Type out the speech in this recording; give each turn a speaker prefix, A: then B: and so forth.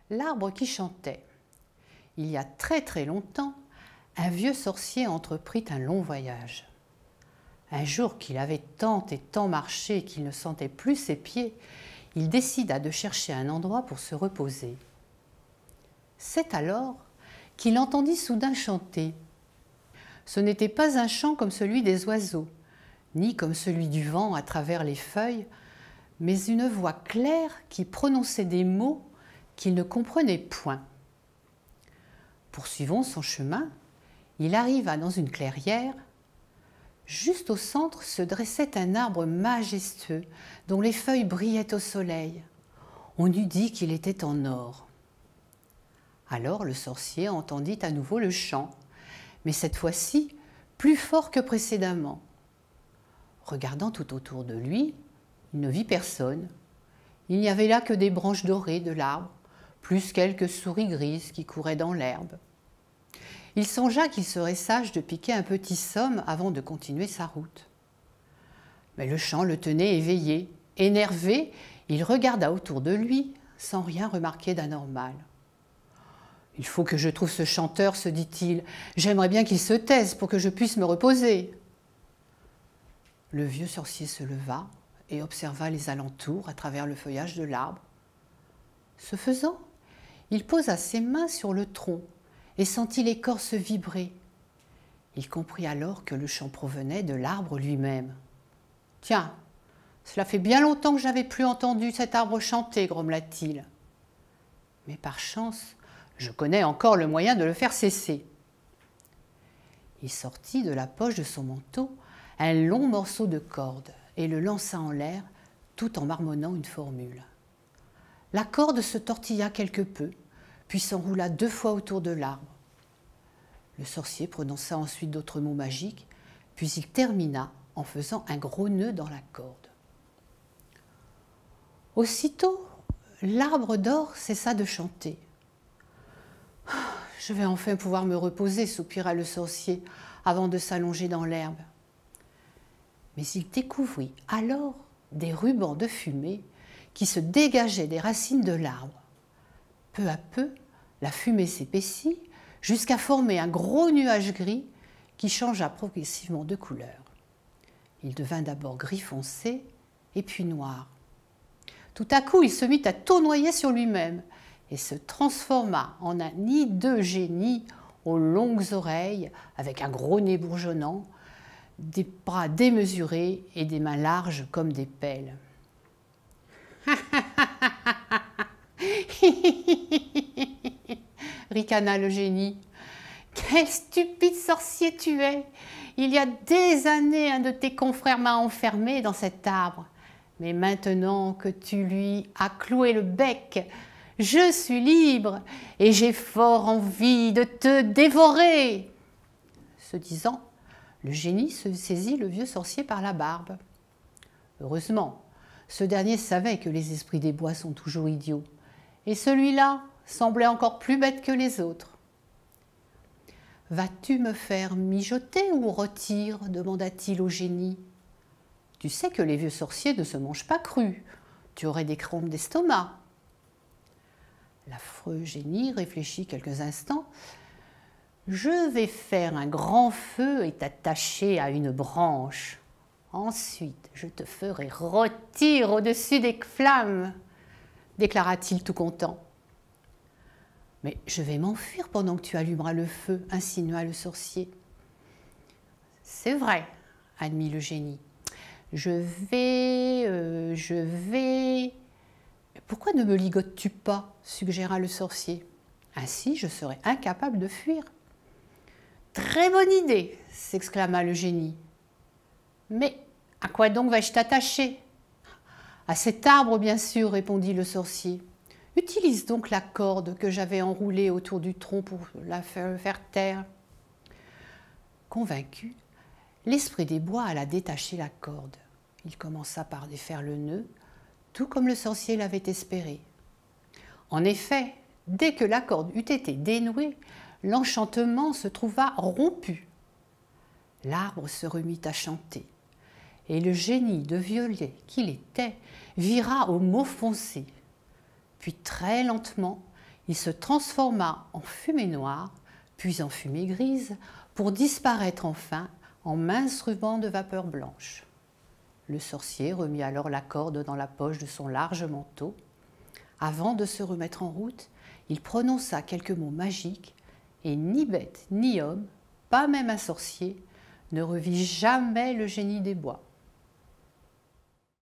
A: L'arbre qui chantait. Il y a très très longtemps, un vieux sorcier entreprit un long voyage. Un jour qu'il avait tant et tant marché qu'il ne sentait plus ses pieds, il décida de chercher un endroit pour se reposer. C'est alors qu'il entendit soudain chanter. Ce n'était pas un chant comme celui des oiseaux, ni comme celui du vent à travers les feuilles, mais une voix claire qui prononçait des mots qu'il ne comprenait point. Poursuivant son chemin, il arriva dans une clairière. Juste au centre se dressait un arbre majestueux dont les feuilles brillaient au soleil. On eût dit qu'il était en or. Alors le sorcier entendit à nouveau le chant, mais cette fois-ci plus fort que précédemment. Regardant tout autour de lui, il ne vit personne. Il n'y avait là que des branches dorées de l'arbre, plus quelques souris grises qui couraient dans l'herbe. Il songea qu'il serait sage de piquer un petit somme avant de continuer sa route. Mais le chant le tenait éveillé. Énervé, il regarda autour de lui sans rien remarquer d'anormal. « Il faut que je trouve ce chanteur, se dit-il. J'aimerais bien qu'il se taise pour que je puisse me reposer. » Le vieux sorcier se leva et observa les alentours à travers le feuillage de l'arbre. Ce faisant, il posa ses mains sur le tronc et sentit l'écorce vibrer. Il comprit alors que le chant provenait de l'arbre lui-même. « Tiens, cela fait bien longtemps que je n'avais plus entendu cet arbre chanter, grommela-t-il. Mais par chance, je connais encore le moyen de le faire cesser. » Il sortit de la poche de son manteau un long morceau de corde et le lança en l'air tout en marmonnant une formule. La corde se tortilla quelque peu, puis s'enroula 2 fois autour de l'arbre. Le sorcier prononça ensuite d'autres mots magiques, puis il termina en faisant un gros nœud dans la corde. Aussitôt, l'arbre d'or cessa de chanter. « Je vais enfin pouvoir me reposer, soupira le sorcier avant de s'allonger dans l'herbe. » Mais il découvrit alors des rubans de fumée qui se dégageaient des racines de l'arbre. Peu à peu, la fumée s'épaissit jusqu'à former un gros nuage gris qui changea progressivement de couleur. Il devint d'abord gris foncé et puis noir. Tout à coup, il se mit à tournoyer sur lui-même et se transforma en un hideux génie aux longues oreilles, avec un gros nez bourgeonnant, des bras démesurés et des mains larges comme des pelles. Ricana le génie. « Quel stupide sorcier tu es! Il y a des années, un de tes confrères m'a enfermé dans cet arbre. Mais maintenant que tu lui as cloué le bec, je suis libre et j'ai fort envie de te dévorer. » Ce disant, le génie se saisit le vieux sorcier par la barbe. Heureusement, ce dernier savait que les esprits des bois sont toujours idiots, et celui-là semblait encore plus bête que les autres. « Vas-tu me faire mijoter ou rôtir ?» demanda-t-il au génie. « Tu sais que les vieux sorciers ne se mangent pas crus, tu aurais des crampes d'estomac. » L'affreux génie réfléchit quelques instants. « Je vais faire un grand feu et t'attacher à une branche. Ensuite, je te ferai rôtir au-dessus des flammes, » déclara-t-il tout content. « Mais je vais m'enfuir pendant que tu allumeras le feu, » insinua le sorcier. « C'est vrai, » admit le génie. « Je vais... » « Pourquoi ne me ligotes-tu pas ?» suggéra le sorcier. « Ainsi, je serai incapable de fuir. »« Très bonne idée !» s'exclama le génie. « Mais à quoi donc vais-je t'attacher ?»« À cet arbre, bien sûr, » répondit le sorcier. « Utilise donc la corde que j'avais enroulée autour du tronc pour la faire taire. » Convaincu, l'esprit des bois alla détacher la corde. Il commença par défaire le nœud, tout comme le sorcier l'avait espéré. En effet, dès que la corde eut été dénouée, l'enchantement se trouva rompu. L'arbre se remit à chanter, et le génie de violet qu'il était vira au mot foncé. Puis très lentement, il se transforma en fumée noire, puis en fumée grise, pour disparaître enfin en mince ruban de vapeur blanche. Le sorcier remit alors la corde dans la poche de son large manteau. Avant de se remettre en route, il prononça quelques mots magiques et ni bête ni homme, pas même un sorcier, ne revit jamais le génie des bois.